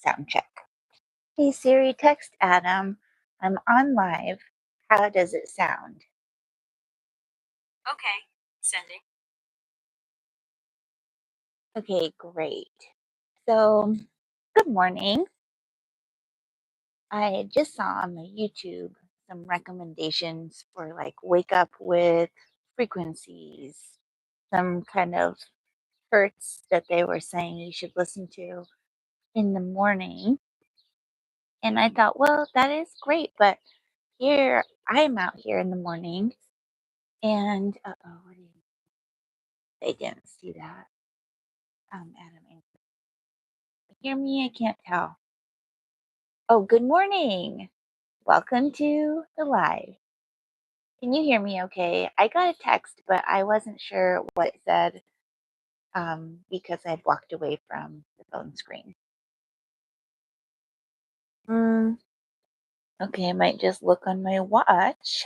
Sound check. Hey Siri, text Adam. I'm on live. How does it sound? Okay, sending. Okay, great. So, good morning. I just saw on the YouTube some recommendations for like wake up with frequencies, some kind of hertz that they were saying you should listen to in the morning. And I thought, well, that is great, but here I'm out here in the morning and what do you they didn't see that. Adam answered. Hear me? I can't tell. Oh, good morning. Welcome to the live. Can you hear me okay? I got a text, but I wasn't sure what it said because I'd walked away from the phone screen. Mm, okay, I might just look on my watch.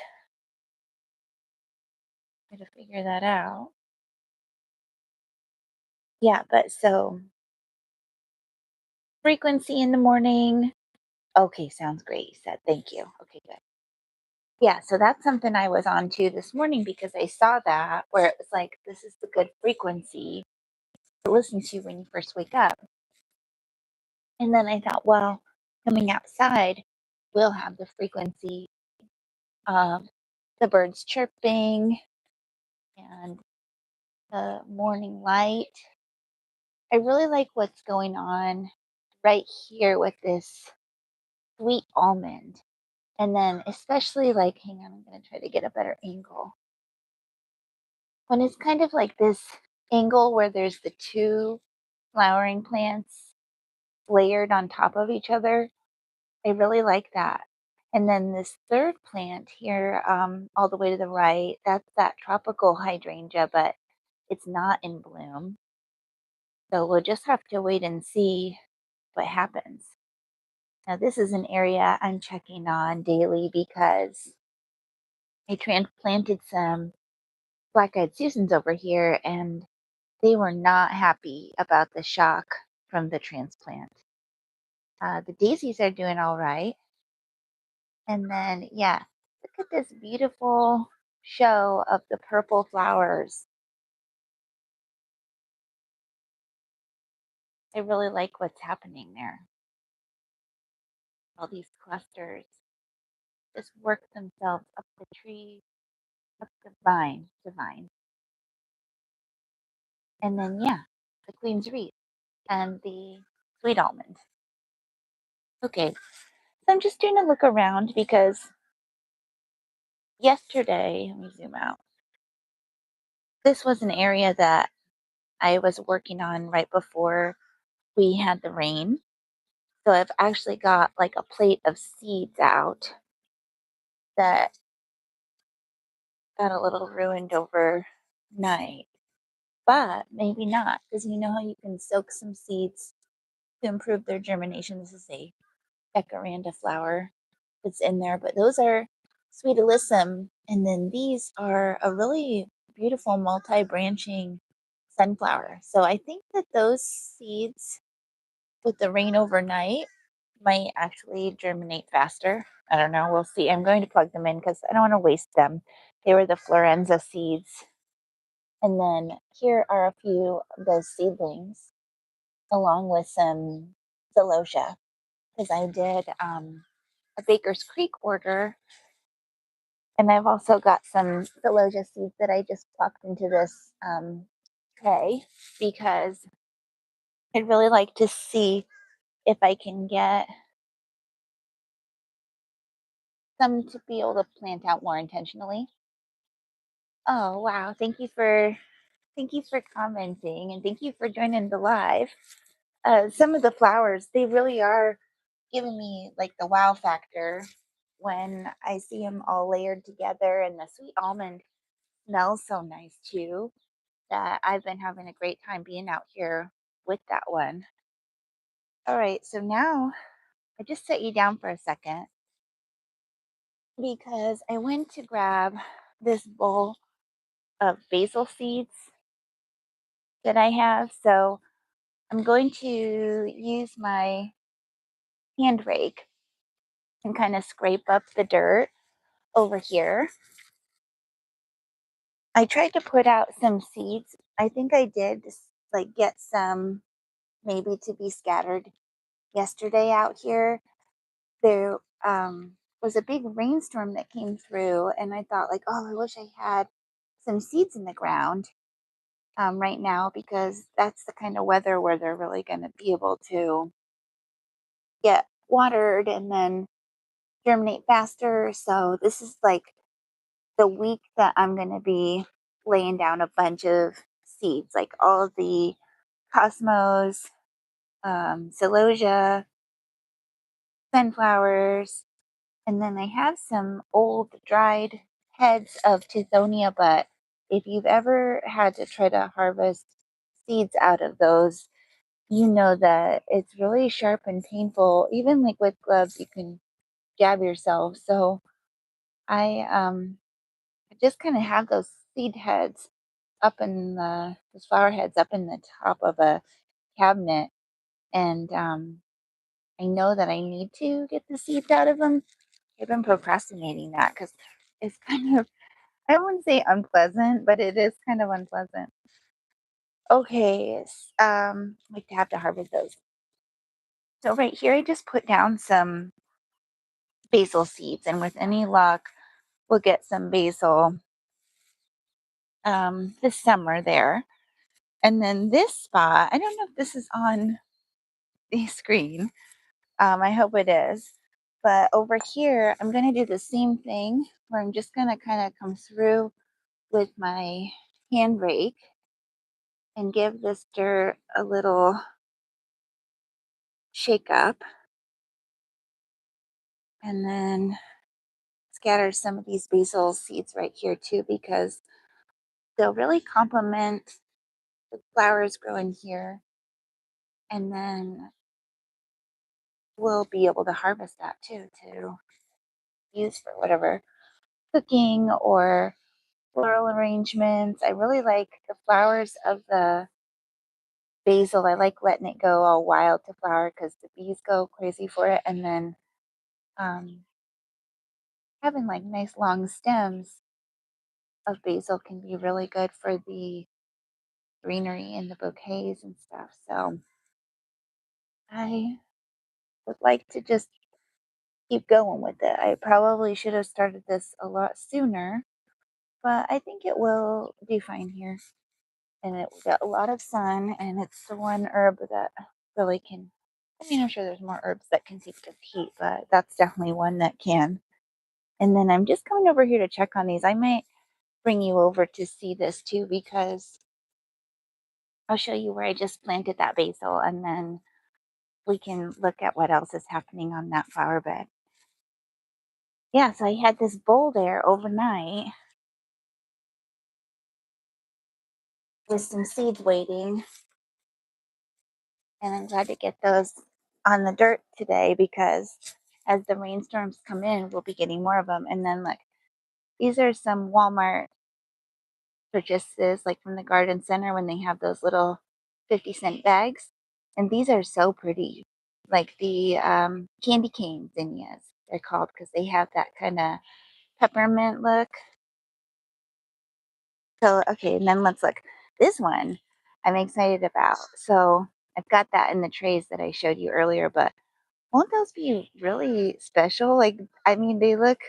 Try to figure that out. Yeah, but so frequency in the morning. Okay, sounds great. You said thank you. Okay, good. Yeah, so that's something I was on to this morning because I saw that where it was like, this is the good frequency to listen to when you first wake up. And then I thought, well, coming outside, we'll have the frequency of the birds chirping and the morning light. I really like what's going on right here with this sweet almond. And then, especially like, hang on, I'm going to try to get a better angle. When it's kind of like this angle where there's the two flowering plants layered on top of each other, I really like that. And then this third plant here, all the way to the right, that's that tropical hydrangea, but it's not in bloom. So we'll just have to wait and see what happens. Now, this is an area I'm checking on daily because I transplanted some black-eyed Susans over here and they were not happy about the shock from the transplant. The daisies are doing all right. And then, yeah, look at this beautiful show of the purple flowers. I really like what's happening there. All these clusters just work themselves up the tree, up the vine. And then, yeah, the queen's wreath and the sweet almond. Okay, so I'm just doing a look around because yesterday, let me zoom out. This was an area that I was working on right before we had the rain. So I've actually got like a plate of seeds out that got a little ruined overnight. But maybe not, because you know how you can soak some seeds to improve their germination. This is a jacaranda flower that's in there, but those are sweet alyssum. And then these are a really beautiful multi-branching sunflower. So I think that those seeds with the rain overnight might actually germinate faster. I don't know. We'll see. I'm going to plug them in because I don't want to waste them. They were the Florenza seeds. And then here are a few of those seedlings along with some celosia because I did a Baker's Creek order. And I've also got some celosia seeds that I just plucked into this tray because I'd really like to see if I can get some to be able to plant out more intentionally. Oh wow, thank you for commenting and thank you for joining the live. Some of the flowers, they really are giving me like the wow factor when I see them all layered together, and the sweet almond smells so nice too that I've been having a great time being out here with that one. All right, so now I just set you down for a second because I went to grab this bowl of basil seeds that I have. So I'm going to use my hand rake and kind of scrape up the dirt over here. I tried to put out some seeds. I think I did like get some maybe to be scattered yesterday out here. There was a big rainstorm that came through, and I thought like, oh, I wish I had some seeds in the ground right now because that's the kind of weather where they're really going to be able to get watered and then germinate faster. So this is like the week that I'm going to be laying down a bunch of seeds, like all of the cosmos, celosia, sunflowers, and then I have some old dried heads of tithonia. But if you've ever had to try to harvest seeds out of those, you know that it's really sharp and painful. Even like with gloves, you can jab yourself. So I just kind of have those seed heads up in those flower heads up in the top of a cabinet, and I know that I need to get the seeds out of them. I've been procrastinating that because it's kind of, I wouldn't say unpleasant, but it is kind of unpleasant. Okay, like to have to harvest those. So right here, I just put down some basil seeds, and with any luck, we'll get some basil this summer there. And then this spot, I don't know if this is on the screen. I hope it is. But over here, I'm going to do the same thing where I'm just going to kind of come through with my hand rake and give this dirt a little shake up, and then scatter some of these basil seeds right here too because they'll really complement the flowers growing here, and then we'll be able to harvest that too to use for whatever cooking or floral arrangements. I really like the flowers of the basil. I like letting it go all wild to flower because the bees go crazy for it, and then um, having like nice long stems of basil can be really good for the greenery and the bouquets and stuff. So I would like to just keep going with it. I probably should have started this a lot sooner, but I think it will do fine here. And it will get a lot of sun, and it's the one herb that really can. I mean, I'm sure there's more herbs that can take this heat, but that's definitely one that can. And then I'm just coming over here to check on these. I might bring you over to see this too because I'll show you where I just planted that basil, and then we can look at what else is happening on that flower bed. Yeah, so I had this bowl there overnight with some seeds waiting, and I'm glad to get those on the dirt today because as the rainstorms come in, we'll be getting more of them. And then, look, these are some Walmart purchases, like from the garden center when they have those little 50-cent bags. And these are so pretty, like the candy cane zinnias, they're called because they have that kind of peppermint look. So, okay, and then let's look. This one I'm excited about. So, I've got that in the trays that I showed you earlier, but won't those be really special? Like, I mean, they look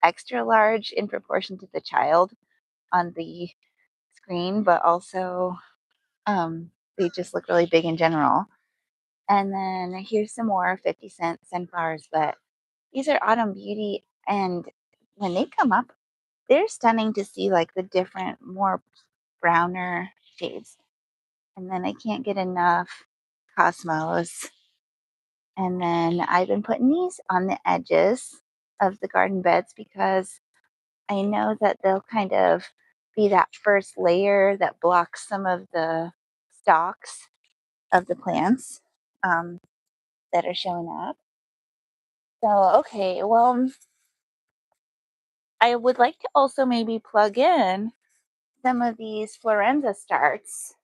extra large in proportion to the child on the screen, but also they just look really big in general. And then here's some more 50-cent sunflowers, but these are autumn beauty. And when they come up, they're stunning to see like the different, more browner shades. And then I can't get enough cosmos. And then I've been putting these on the edges of the garden beds because I know that they'll kind of be that first layer that blocks some of the stalks of the plants that are showing up. So, okay, well, I would like to also maybe plug in some of these Florenza starts.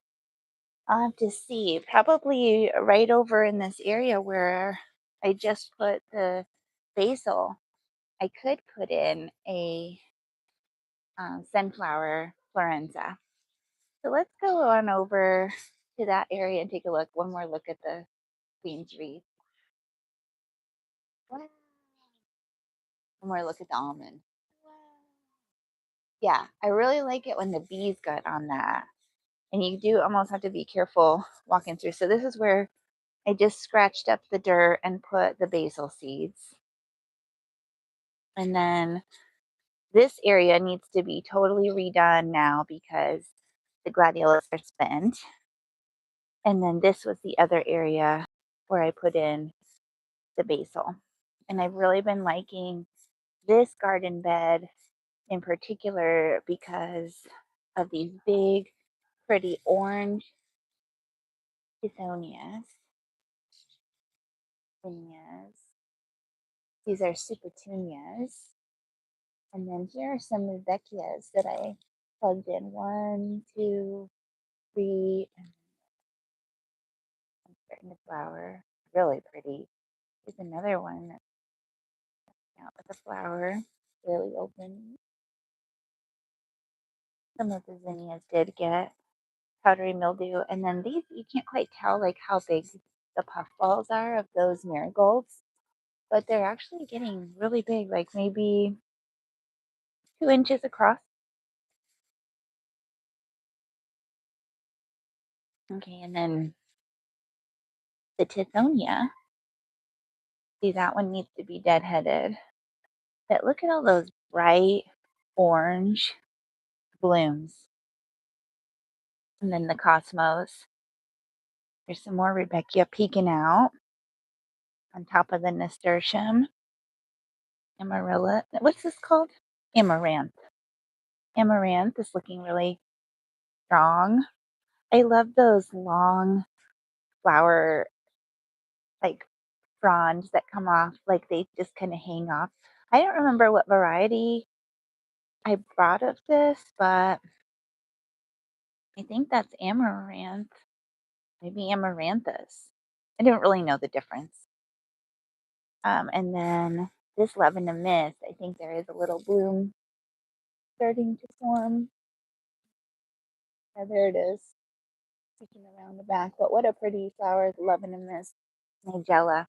I'll have to see, probably right over in this area where I just put the basil. I could put in a sunflower Florenza. So let's go on over to that area and take a look. One more look at the Queen's wreath. Wow. One more look at the almond. Wow. Yeah, I really like it when the bees got on that. And you do almost have to be careful walking through. So this is where I just scratched up the dirt and put the basil seeds. And then this area needs to be totally redone now because the gladiolus are spent. And then this was the other area where I put in the basil. And I've really been liking this garden bed in particular because of these big, pretty orange Tithonias. Zinnias. These are Supertunias. And then here are some Rudbeckias that I plugged in. One, two, three, and I'm starting to flower. Really pretty. Here's another one that's out with a flower, really open. Some of the zinnias did get powdery mildew. And then these, you can't quite tell like how big the puffballs are of those marigolds, but they're actually getting really big, like maybe 2 inches across. Okay, and then the Tithonia, see that one needs to be deadheaded. But look at all those bright orange blooms. And then the Cosmos. There's some more Rudbeckia peeking out on top of the nasturtium. Amarilla. What's this called? Amaranth. Amaranth is looking really strong. I love those long flower, like fronds that come off, like they just kind of hang off. I don't remember what variety I brought of this, but I think that's amaranth, maybe amaranthus. I don't really know the difference. And then this lavender mist, I think there is a little bloom starting to form. Yeah, there it is, peeking around the back. But what a pretty flower, the lavender mist, Nigella.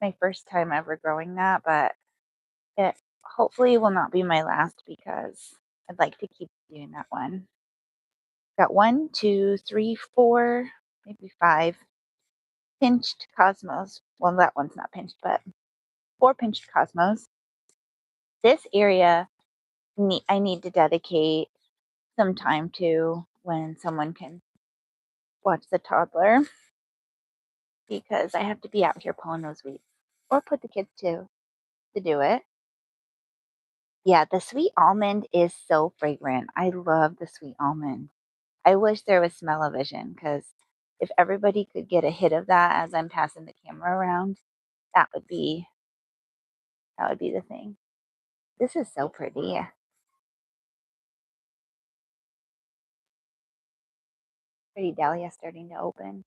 My first time ever growing that, but it hopefully will not be my last because I'd like to keep doing that one. Got one, two, three, four, maybe five pinched cosmos. Well, that one's not pinched, but four pinched cosmos. This area I need to dedicate some time to when someone can watch the toddler because I have to be out here pulling those weeds or put the kids to do it. Yeah, the sweet almond is so fragrant. I love the sweet almond. I wish there was smell-o-vision because if everybody could get a hit of that as I'm passing the camera around, that would be the thing. This is so pretty. Pretty dahlia starting to open.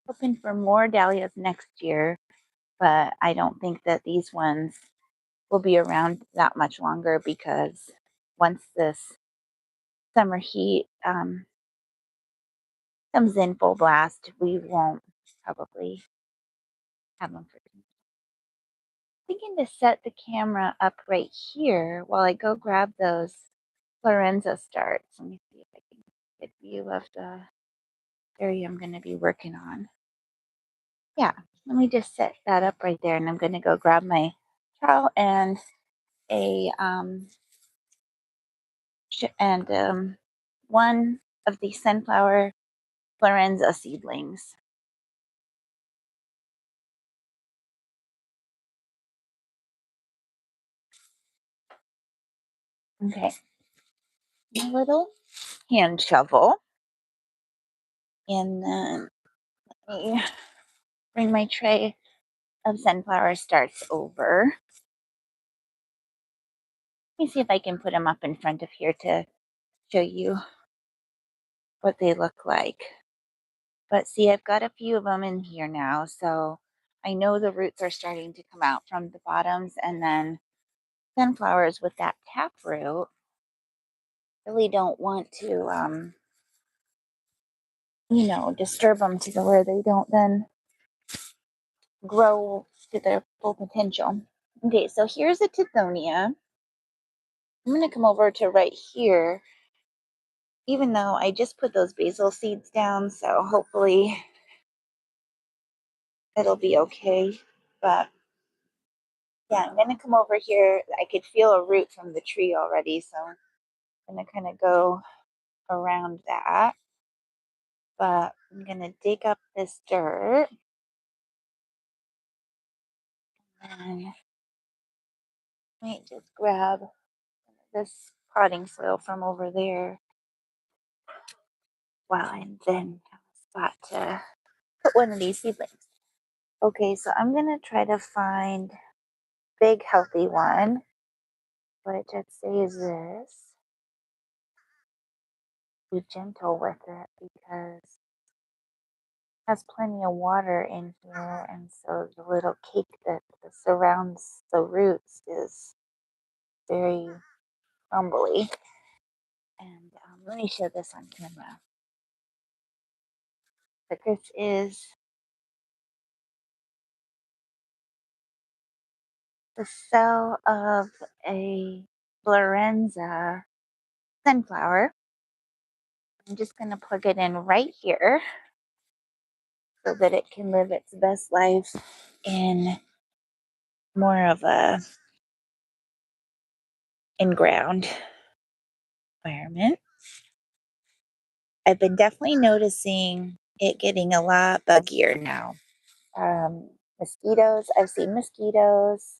Hoping for more dahlias next year, but I don't think that these ones will be around that much longer because once this summer heat comes in full blast, we won't probably have them for. Thinking to set the camera up right here while I go grab those Florenza starts. Let me see if I can get a view of the area I'm going to be working on. Yeah, let me just set that up right there, and I'm going to go grab my trowel and a one of the sunflower Florenza seedlings. Okay, a little hand shovel, and then let me bring my tray of sunflower starts over. Let me see if I can put them up in front of here to show you what they look like. But see, I've got a few of them in here now, so I know the roots are starting to come out from the bottoms, and then sunflowers with that taproot really don't want to, disturb them to the where they don't then grow to their full potential. Okay, so here's a tithonia. I'm going to come over to right here, even though I just put those basil seeds down, so hopefully it'll be okay. But yeah, I'm going to come over here. I could feel a root from the tree already, so I'm going to kind of go around that. But I'm going to dig up this dirt and might just grab this potting soil from over there. Wow, and then have a spot to put one of these seedlings. Okay, so I'm going to try to find big healthy one, which I'd say is this. Be gentle with it because it has plenty of water in here, and so the little cake that surrounds the roots is very crumbly. And let me show this on camera. But this is the cell of a Florenza sunflower. I'm just going to plug it in right here so that it can live its best life in more of a in-ground environment. I've been definitely noticing it getting a lot buggier now. Mosquitoes, I've seen mosquitoes,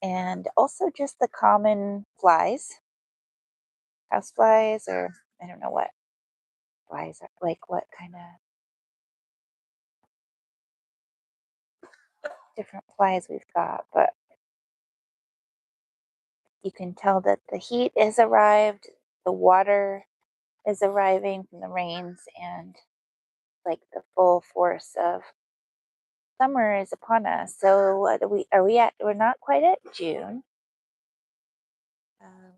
and also just the common flies, house flies, or I don't know what flies are, like what kind of different flies we've got, but you can tell that the heat has arrived, the water is arriving from the rains, and like the full force of summer is upon us. So what are we at? We're not quite at June.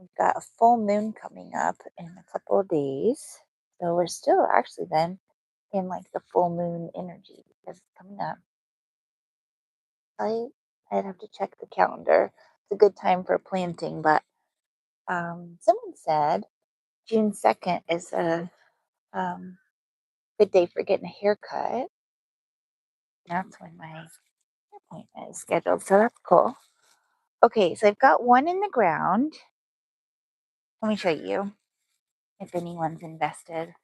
We've got a full moon coming up in a couple of days. So we're still actually then in like the full moon energy because it's coming up. I'd have to check the calendar. It's a good time for planting, but someone said June 2nd is a um, good day for getting a haircut. That's when my hair appointment is scheduled, so that's cool. Okay, so I've got one in the ground. Let me show you if anyone's invested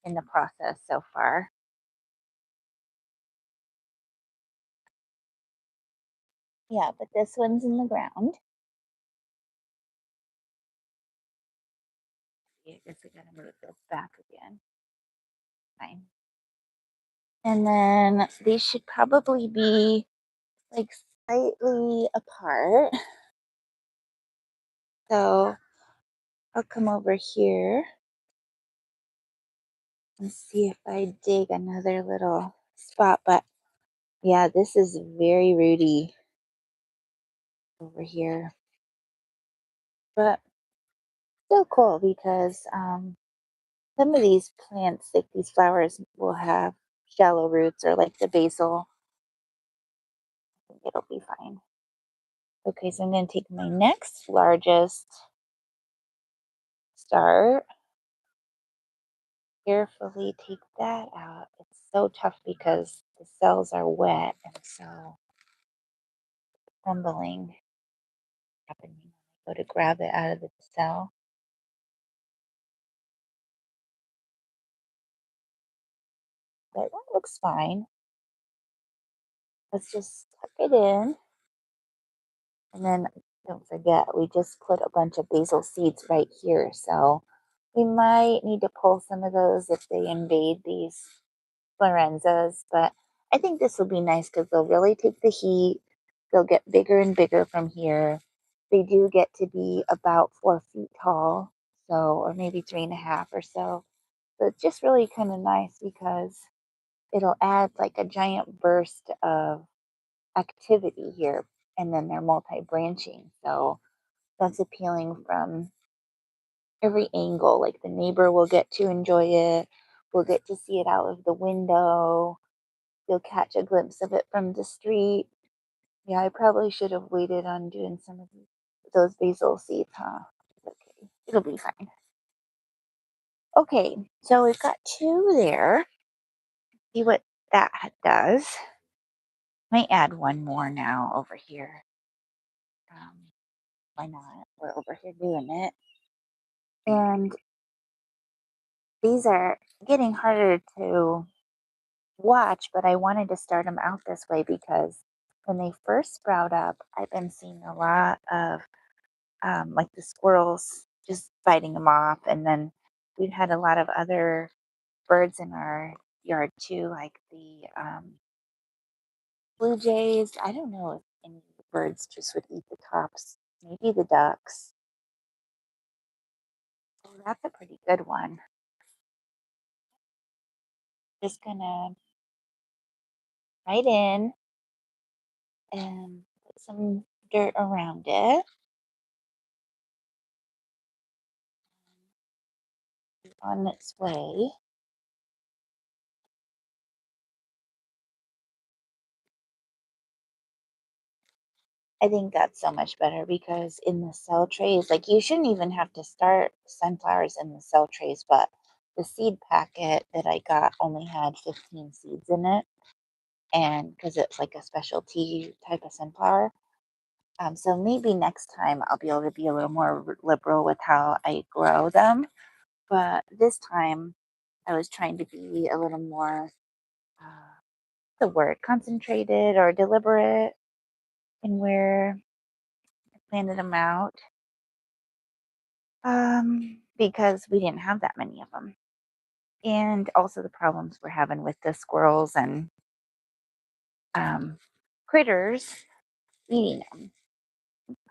in the process so far. Yeah, but this one's in the ground. I guess I gotta move this back again. Fine. And then these should probably be like slightly apart. So I'll come over here and see if I dig another little spot. But yeah, this is very rooty over here. But still cool because some of these plants, like these flowers, will have shallow roots or like the basil. I think it'll be fine. Okay, so I'm going to take my next largest start. Carefully take that out. It's so tough because the cells are wet and so crumbling happening when I go to grab it out of the cell. But that looks fine. Let's just tuck it in. And then don't forget, we just put a bunch of basil seeds right here. So we might need to pull some of those if they invade these Florenzas. But I think this will be nice because they'll really take the heat. They'll get bigger and bigger from here. They do get to be about 4 feet tall, so or maybe 3.5 or so. So it's just really kind of nice because it'll add like a giant burst of activity here, and then they're multi-branching. So that's appealing from every angle. Like the neighbor will get to enjoy it. We'll get to see it out of the window. You'll catch a glimpse of it from the street. Yeah, I probably should have waited on doing some of those basil seeds, huh? Okay, it'll be fine. Okay, so we've got two there. See what that does. Might add one more now over here. Um, why not? We're over here doing it. And these are getting harder to watch, but I wanted to start them out this way because when they first sprout up, I've been seeing a lot of like the squirrels just fighting them off. And then we've had a lot of other birds in our yard too, like the blue jays. I don't know if any of the birds just would eat the tops. Maybe the ducks. Oh, that's a pretty good one. Just gonna right in and put some dirt around it on its way. I think that's so much better because in the cell trays, like you shouldn't even have to start sunflowers in the cell trays, but the seed packet that I got only had 15 seeds in it. And because it's like a specialty type of sunflower. So maybe next time I'll be able to be a little more liberal with how I grow them. But this time I was trying to be a little more, uh, the word, concentrated or deliberate in where I planted them out. Because we didn't have that many of them. And also the problems we're having with the squirrels and um, critters eating them.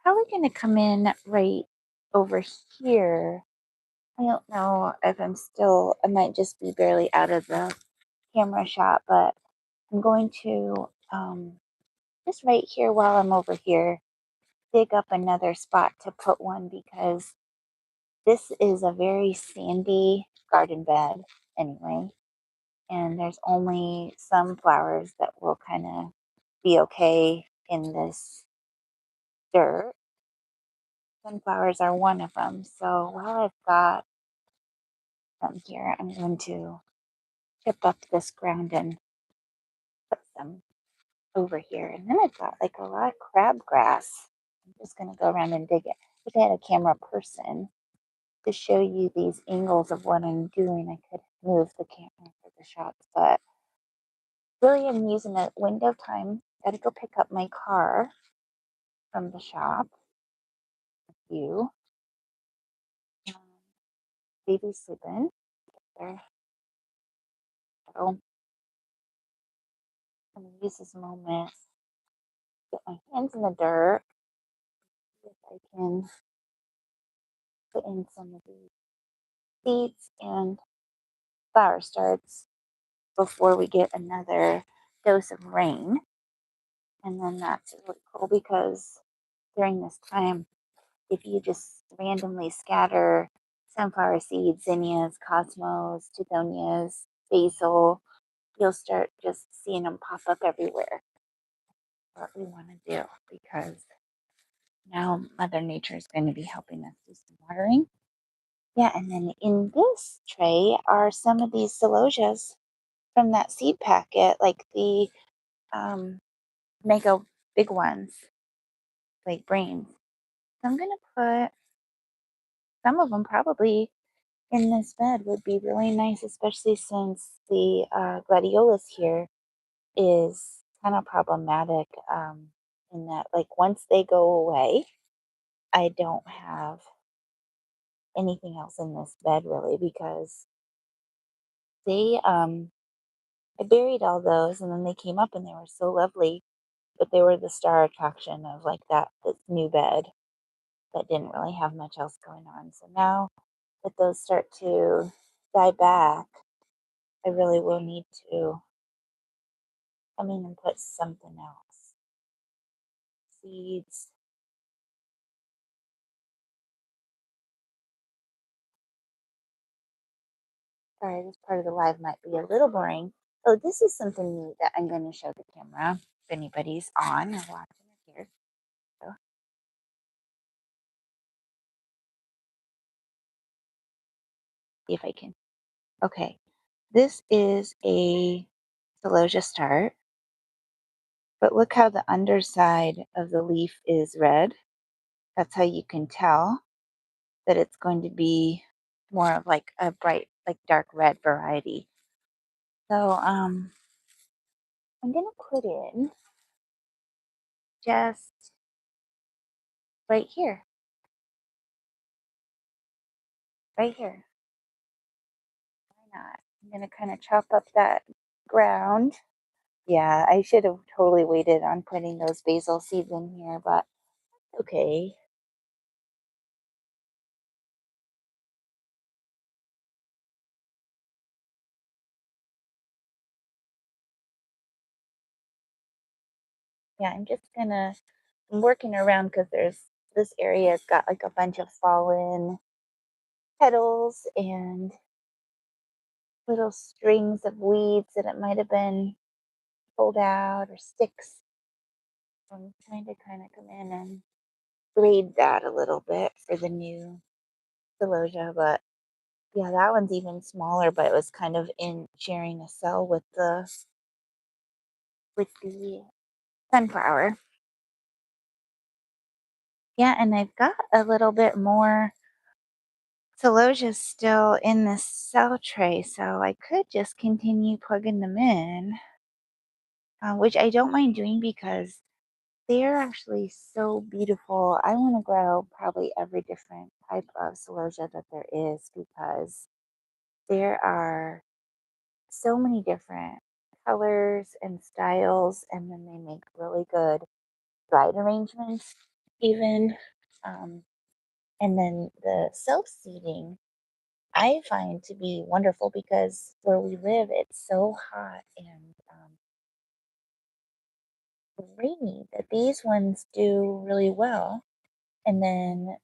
Probably going to come in right over here. I don't know if I might just be barely out of the camera shot, but I'm going to just right here while I'm over here, dig up another spot to put one because this is a very sandy garden bed anyway. And there's only some flowers that will kind of be okay in this dirt. Sunflowers are one of them. So while I've got them here, I'm going to chip up this ground and put some over here. And then I've got like a lot of crabgrass. I'm just going to go around and dig it. If I had a camera person to show you these angles of what I'm doing, I could move the camera for the shots. But really, I'm using a window of time. Got to go pick up my car from the shop. You, um, baby's sleeping. There. So I'm gonna use this moment, get my hands in the dirt, see if I can put in some of these seeds and flower starts before we get another dose of rain. And then that's really cool because during this time, if you just randomly scatter sunflower seeds, zinnias, cosmos, begonias, basil, you'll start just seeing them pop up everywhere. What we want to do because now Mother Nature is going to be helping us do some watering. Yeah, and then in this tray are some of these celosias from that seed packet, like the um, mega big ones, like brains. So I'm going to put some of them probably in this bed would be really nice, especially since the gladiolus here is kind of problematic in that, like, once they go away, I don't have anything else in this bed really because they I buried all those and then they came up and they were so lovely, but they were the star attraction of like that this new bed that didn't really have much else going on. So now that those start to die back, I really will need to. come in and put something else. Seeds. Sorry, this part of the live might be a little boring. Oh, this is something neat that I'm going to show the camera if anybody's on or watching or here. So, see if I can. Okay, this is a celosia start, but look how the underside of the leaf is red. That's how you can tell that it's going to be more of like a bright, like dark red variety. So I'm gonna put in just right here, right here. Why not? I'm gonna kind of chop up that ground. Yeah, I should have totally waited on putting those basil seeds in here, but okay. Yeah, I'm working around because this area's got like a bunch of fallen petals and little strings of weeds that it might have been pulled out or sticks. So I'm trying to kind of come in and grade that a little bit for the new celosia, but yeah, that one's even smaller, but it was kind of in sharing a cell with the sunflower. Yeah, and I've got a little bit more celosia still in this cell tray, so I could just continue plugging them in, which I don't mind doing because they're actually so beautiful. I want to grow probably every different type of celosia that there is because there are so many different colors and styles, and then they make really good dried arrangements, even. Um, and then the self seeding I find to be wonderful because where we live, it's so hot and rainy that these ones do really well. And then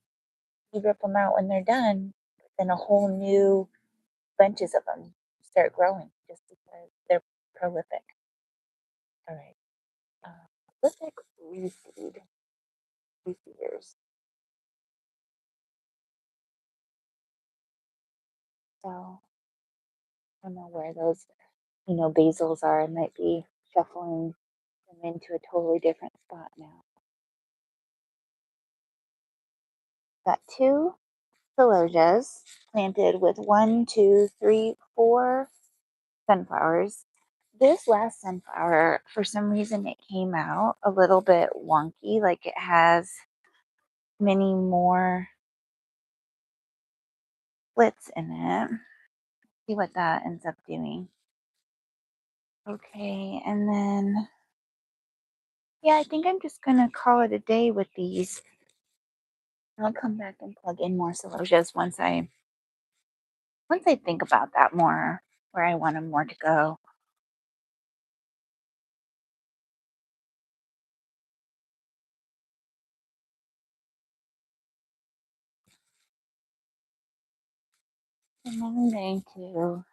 you rip them out when they're done, then a whole new bunches of them start growing just because they're prolific. All right. Prolific reseeders. So I don't know where those, basils are. I might be shuffling them into a totally different spot now. Got two celosias planted with one, two, three, four sunflowers. This last sunflower, for some reason, it came out a little bit wonky, like it has many more slits in it. See what that ends up doing. Okay, and then, yeah, I think I'm just gonna call it a day with these. I'll come back and plug in more celosias once I think about that more, where I want them more to go. And then I'm going to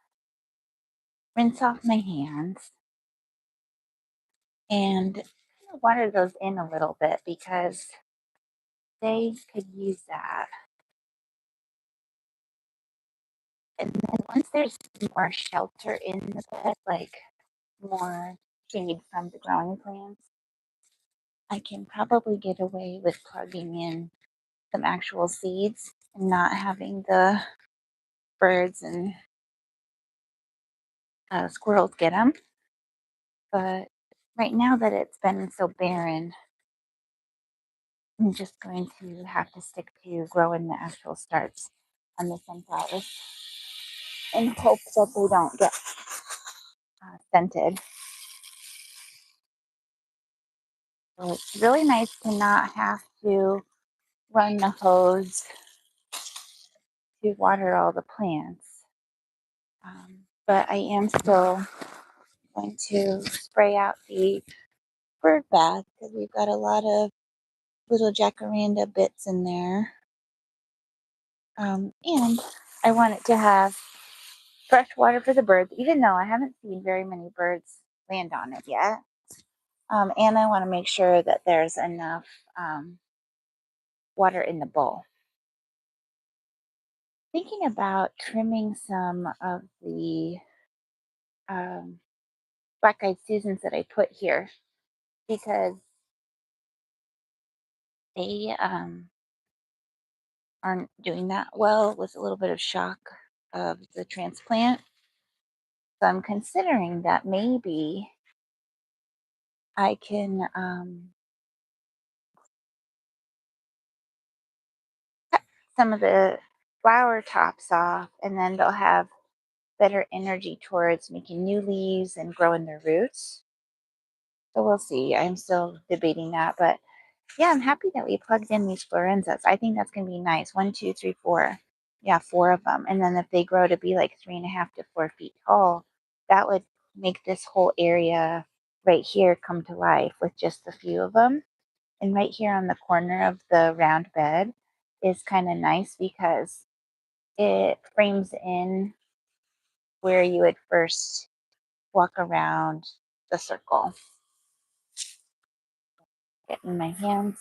rinse off my hands and kind of water those in a little bit because they could use that. And then once there's more shelter in the bed, like more shade from the growing plants, I can probably get away with plugging in some actual seeds and not having the birds and squirrels get them. But right now that it's been so barren, I'm just going to have to stick to growing the actual starts on the sunflowers in hopes that they don't get scented. So it's really nice to not have to run the hose to water all the plants. But I am still going to spray out the bird bath because we've got a lot of little jacaranda bits in there. And I want it to have fresh water for the birds, even though I haven't seen very many birds land on it yet. And I want to make sure that there's enough water in the bowl. Thinking about trimming some of the um, black eyed Susans that I put here because they aren't doing that well with a little bit of shock of the transplant. So I'm considering that maybe I can cut some of the flower tops off and then they'll have better energy towards making new leaves and growing their roots. So we'll see. I'm still debating that, but yeah, I'm happy that we plugged in these florenzas. I think that's going to be nice. One, two, three, four. Yeah, four of them. And then if they grow to be like 3.5 to 4 feet tall, that would make this whole area right here come to life with just a few of them. And right here on the corner of the round bed is kind of nice because it frames in where you would first walk around the circle. Getting my hands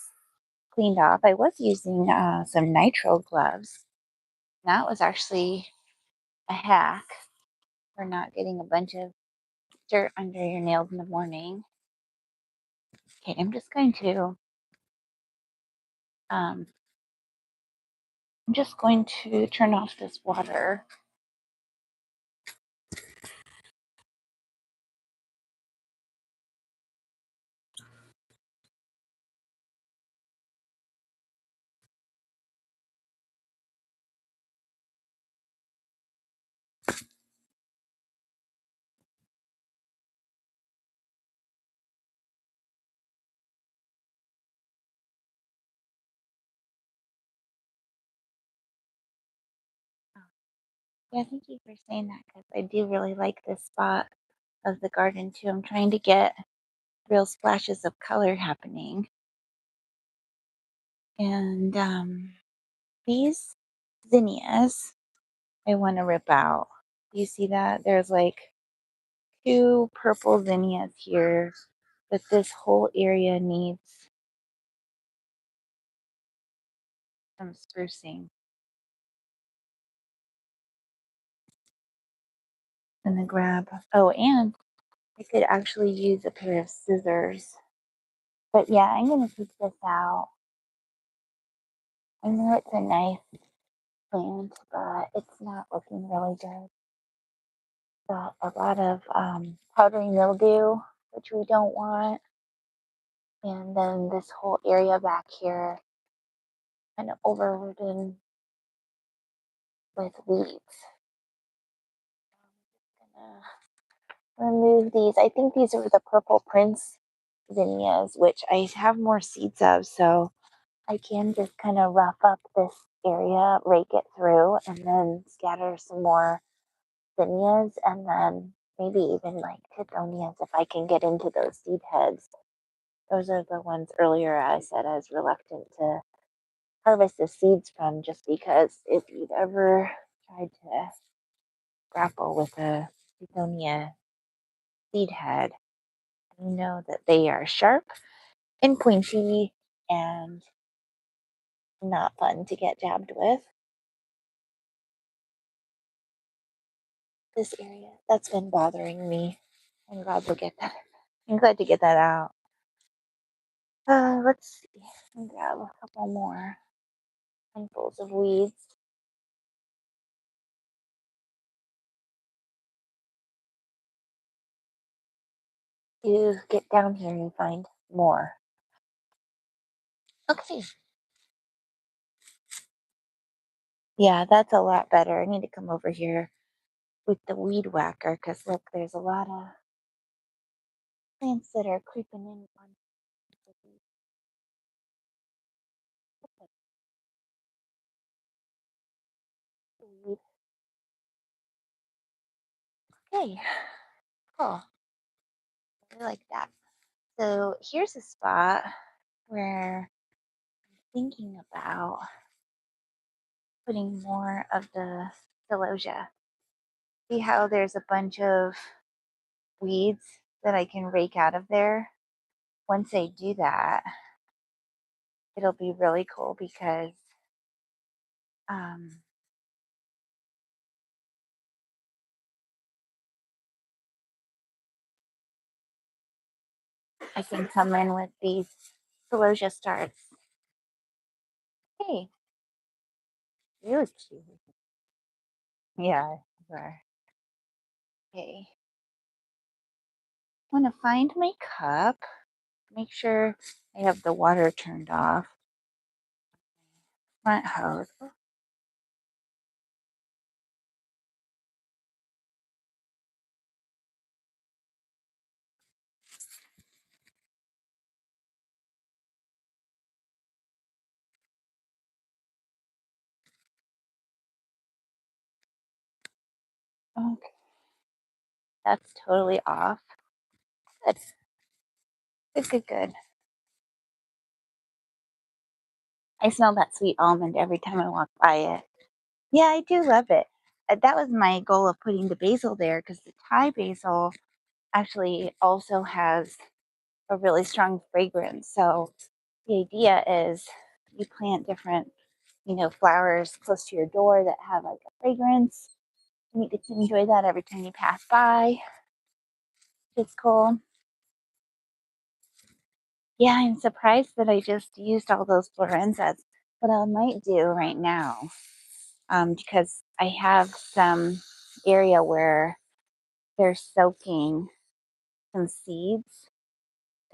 cleaned off. I was using some nitrile gloves. That was actually a hack for not getting a bunch of dirt under your nails in the morning. Okay, um, I'm just going to turn off this water. Yeah, thank you for saying that because I do really like this spot of the garden too. I'm trying to get real splashes of color happening. And these zinnias I want to rip out. Do you see that? There's like two purple zinnias here, but this whole area needs some sprucing. And then grab, oh, and I could actually use a pair of scissors. But yeah, I'm going to take this out. I know it's a nice plant, but it's not looking really good. Got a lot of powdery mildew, which we don't want. And then this whole area back here kind of overridden with weeds. Gonna remove these. I think these are the purple prince zinnias, which I have more seeds of, so I can just kind of rough up this area, rake it through, and then scatter some more zinnias, and then maybe even like tithonias if I can get into those seed heads. Those are the ones earlier I said I was reluctant to harvest the seeds from just because if you've ever tried to grapple with a tithonia seed head, you know that they are sharp and pointy and not fun to get jabbed with. This area that's been bothering me. I'm glad to get that. I'm glad to get that out. Let's see. Let me grab a couple more handfuls of weeds. To get down here and find more. Okay. Yeah, that's a lot better. I need to come over here with the weed whacker because look, there's a lot of plants that are creeping in on the weed. Okay, cool. I like that. So here's a spot where I'm thinking about putting more of the celosia. See how there's a bunch of weeds that I can rake out of there? Once I do that, it'll be really cool because um, I can come in with these celosia starts. Hey, you look cute. Yeah, you are. Okay. Want to find my cup. Make sure I have the water turned off. Front hose. Okay, that's totally off. Good. Good, good, good. I smell that sweet almond every time I walk by it. Yeah, I do love it. That was my goal of putting the basil there because the Thai basil actually also has a really strong fragrance. So the idea is you plant different, flowers close to your door that have like a fragrance. And you get to enjoy that every time you pass by. It's cool. Yeah, I'm surprised that I just used all those florenzas. What I might do right now, because I have some area where they're soaking some seeds.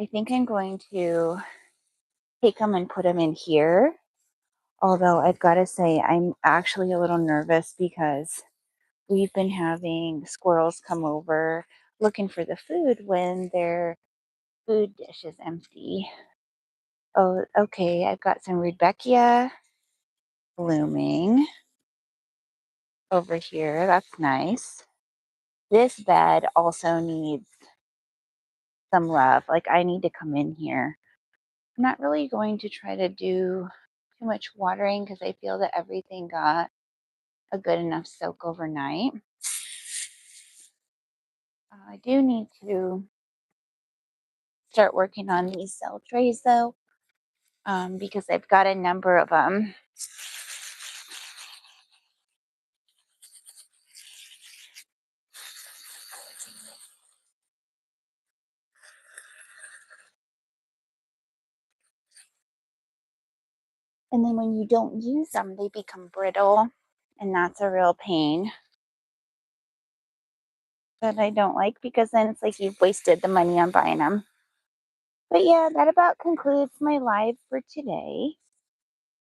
I think I'm going to take them and put them in here. Although I've got to say, I'm actually a little nervous because we've been having squirrels come over looking for the food when their food dish is empty. Oh, okay. I've got some Rudbeckia blooming over here. That's nice. This bed also needs some love. Like, I need to come in here. I'm not really going to try to do too much watering because I feel that everything got a good enough soak overnight. I do need to start working on these cell trays though, because I've got a number of them. And then when you don't use them, they become brittle, and that's a real pain that I don't like because then it's like you've wasted the money on buying them. But yeah, that about concludes my live for today.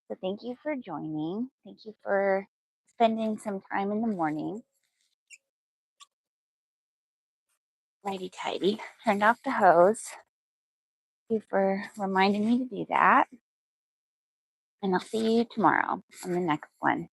So thank you for joining. Thank you for spending some time in the morning. Righty tighty. Turned off the hose. Thank you for reminding me to do that. And I'll see you tomorrow on the next one.